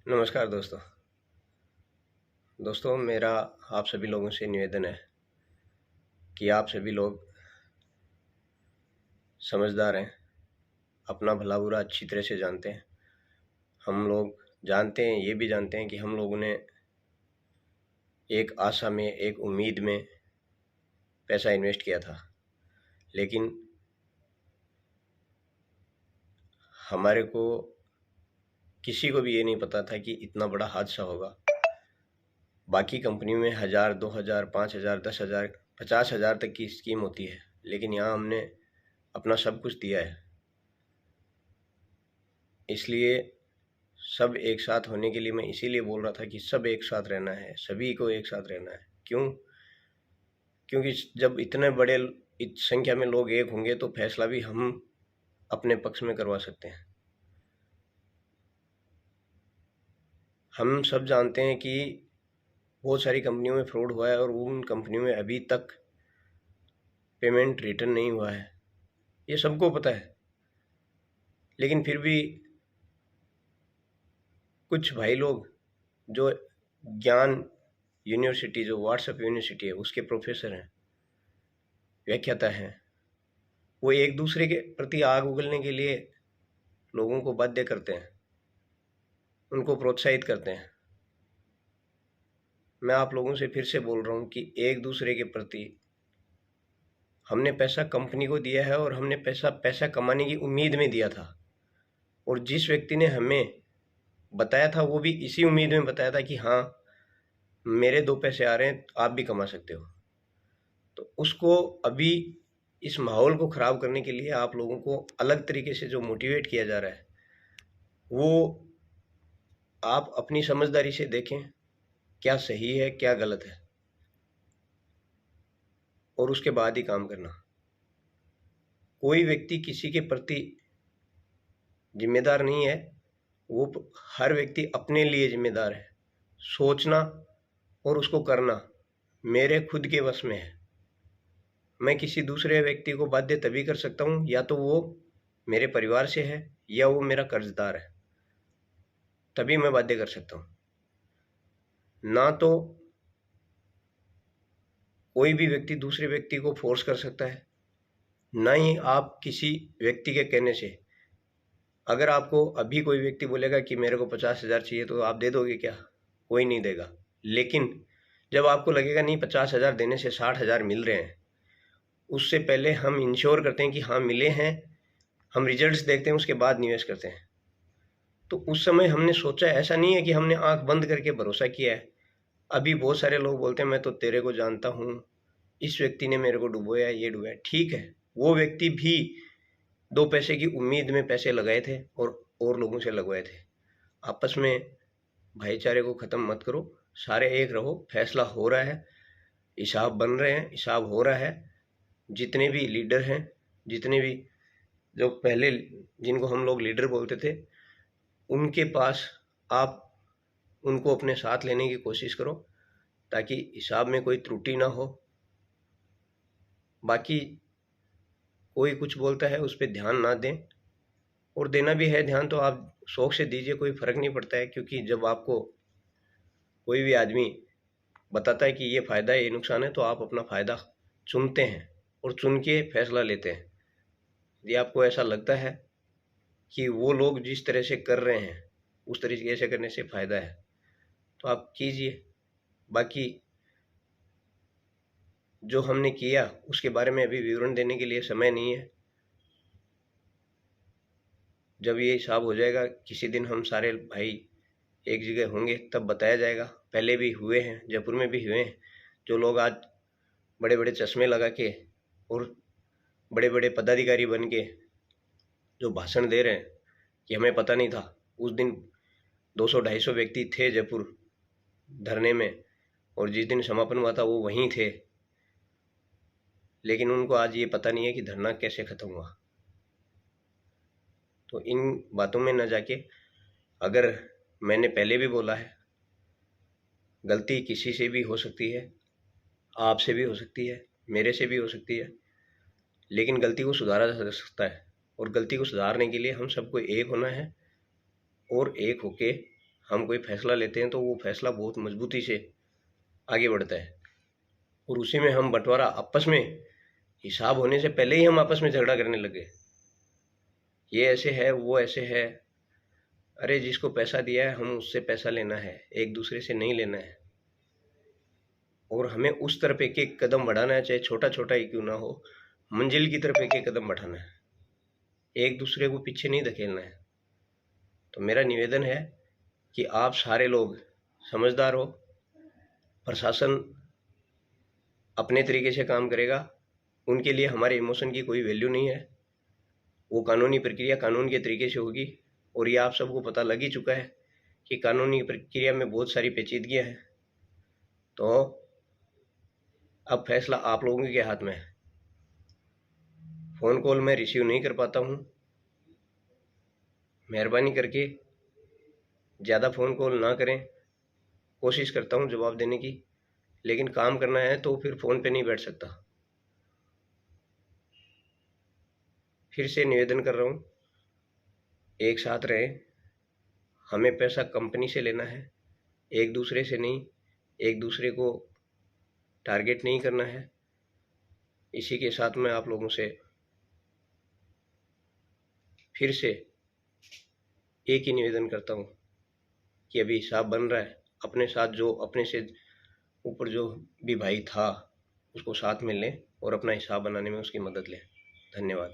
नमस्कार दोस्तों मेरा आप सभी लोगों से निवेदन है कि आप सभी लोग समझदार हैं, अपना भला बुरा अच्छी तरह से जानते हैं। हम लोग जानते हैं, ये भी जानते हैं कि हम लोगों ने एक आशा में, एक उम्मीद में पैसा इन्वेस्ट किया था, लेकिन हमारे को किसी को भी ये नहीं पता था कि इतना बड़ा हादसा होगा। बाकी कंपनियों में 1000, 2000, 5000, 10,000, 50,000 तक की स्कीम होती है, लेकिन यहाँ हमने अपना सब कुछ दिया है। इसलिए सब एक साथ होने के लिए मैं इसीलिए बोल रहा था कि सब एक साथ रहना है, सभी को एक साथ रहना है। क्योंकि जब इतने बड़े संख्या में लोग एक होंगे तो फैसला भी हम अपने पक्ष में करवा सकते हैं। हम सब जानते हैं कि बहुत सारी कंपनियों में फ्रॉड हुआ है और उन कंपनियों में अभी तक पेमेंट रिटर्न नहीं हुआ है, ये सबको पता है। लेकिन फिर भी कुछ भाई लोग जो ज्ञान यूनिवर्सिटी, जो व्हाट्सएप यूनिवर्सिटी है, उसके प्रोफेसर हैं, व्याख्याता हैं, वो एक दूसरे के प्रति आग उगलने के लिए लोगों को बाध्य करते हैं, उनको प्रोत्साहित करते हैं। मैं आप लोगों से फिर से बोल रहा हूँ कि एक दूसरे के प्रति हमने पैसा कंपनी को दिया है और हमने पैसा कमाने की उम्मीद में दिया था, और जिस व्यक्ति ने हमें बताया था वो भी इसी उम्मीद में बताया था कि हाँ मेरे 2 पैसे आ रहे हैं, आप भी कमा सकते हो। तो उसको अभी इस माहौल को ख़राब करने के लिए आप लोगों को अलग तरीके से जो मोटिवेट किया जा रहा है, वो आप अपनी समझदारी से देखें क्या सही है क्या गलत है, और उसके बाद ही काम करना। कोई व्यक्ति किसी के प्रति जिम्मेदार नहीं है, वो हर व्यक्ति अपने लिए जिम्मेदार है। सोचना और उसको करना मेरे खुद के वश में है। मैं किसी दूसरे व्यक्ति को बाध्य तभी कर सकता हूँ या तो वो मेरे परिवार से है या वो मेरा कर्जदार है, तभी मैं बाध्य कर सकता हूँ। ना तो कोई भी व्यक्ति दूसरे व्यक्ति को फोर्स कर सकता है, ना ही आप किसी व्यक्ति के कहने से। अगर आपको अभी कोई व्यक्ति बोलेगा कि मेरे को 50,000 चाहिए तो आप दे दोगे क्या? कोई नहीं देगा। लेकिन जब आपको लगेगा नहीं 50,000 देने से 60,000 मिल रहे हैं, उससे पहले हम इंश्योर करते हैं कि हाँ मिले हैं, हम रिजल्ट्स देखते हैं, उसके बाद निवेश करते हैं। तो उस समय हमने सोचा, ऐसा नहीं है कि हमने आंख बंद करके भरोसा किया है। अभी बहुत सारे लोग बोलते हैं मैं तो तेरे को जानता हूँ, इस व्यक्ति ने मेरे को डुबोया, ये डुबोया। ठीक है, वो व्यक्ति भी 2 पैसे की उम्मीद में पैसे लगाए थे और लोगों से लगवाए थे। आपस में भाईचारे को ख़त्म मत करो, सारे एक रहो। फैसला हो रहा है, हिसाब बन रहे हैं, हिसाब हो रहा है। जितने भी लीडर हैं, जितने भी जो पहले जिनको हम लोग लीडर बोलते थे, उनके पास आप उनको अपने साथ लेने की कोशिश करो ताकि हिसाब में कोई त्रुटि ना हो। बाकी कोई कुछ बोलता है उस पर ध्यान ना दें, और देना भी है ध्यान तो आप शौक से दीजिए, कोई फ़र्क नहीं पड़ता है। क्योंकि जब आपको कोई भी आदमी बताता है कि ये फ़ायदा है, ये नुकसान है, तो आप अपना फ़ायदा चुनते हैं और चुन के फैसला लेते हैं। यदि आपको ऐसा लगता है कि वो लोग जिस तरह से कर रहे हैं उस तरीके से करने से फ़ायदा है तो आप कीजिए। बाकी जो हमने किया उसके बारे में अभी विवरण देने के लिए समय नहीं है। जब ये हिसाब हो जाएगा, किसी दिन हम सारे भाई एक जगह होंगे तब बताया जाएगा। पहले भी हुए हैं, जयपुर में भी हुए हैं, जो लोग आज बड़े बड़े चश्मे लगा के और बड़े बड़े पदाधिकारी बन के जो भाषण दे रहे हैं कि हमें पता नहीं था। उस दिन 200-250 व्यक्ति थे जयपुर धरने में, और जिस दिन समापन हुआ था वो वहीं थे, लेकिन उनको आज ये पता नहीं है कि धरना कैसे ख़त्म हुआ। तो इन बातों में न जाके, अगर मैंने पहले भी बोला है, गलती किसी से भी हो सकती है, आपसे भी हो सकती है, मेरे से भी हो सकती है, लेकिन गलती को सुधारा जा सकता है। और गलती को सुधारने के लिए हम सबको एक होना है और एक होके हम कोई फैसला लेते हैं तो वो फैसला बहुत मजबूती से आगे बढ़ता है, और उसी में हम बंटवारा आपस में हिसाब होने से पहले ही हम आपस में झगड़ा करने लगे, ये ऐसे है वो ऐसे है। अरे जिसको पैसा दिया है हम उससे पैसा लेना है, एक दूसरे से नहीं लेना है, और हमें उस तरफ एक एक कदम बढ़ाना है, चाहे छोटा छोटा ही क्यों ना हो, मंजिल की तरफ एक एक कदम बढ़ाना है, एक दूसरे को पीछे नहीं धकेलना है। तो मेरा निवेदन है कि आप सारे लोग समझदार हो, प्रशासन अपने तरीके से काम करेगा, उनके लिए हमारे इमोशन की कोई वैल्यू नहीं है, वो कानूनी प्रक्रिया कानून के तरीके से होगी। और ये आप सबको पता लग ही चुका है कि कानूनी प्रक्रिया में बहुत सारी पेचीदगियां हैं। तो अब फैसला आप लोगों के हाथ में है। फ़ोन कॉल मैं रिसीव नहीं कर पाता हूँ, मेहरबानी करके ज़्यादा फ़ोन कॉल ना करें। कोशिश करता हूँ जवाब देने की, लेकिन काम करना है तो फिर फ़ोन पे नहीं बैठ सकता। फिर से निवेदन कर रहा हूँ, एक साथ रहें। हमें पैसा कंपनी से लेना है, एक दूसरे से नहीं, एक दूसरे को टारगेट नहीं करना है। इसी के साथ मैं आप लोगों से फिर से एक ही निवेदन करता हूँ कि अभी हिसाब बन रहा है, अपने साथ जो अपने से ऊपर जो भी भाई था उसको साथ में लें और अपना हिसाब बनाने में उसकी मदद लें। धन्यवाद।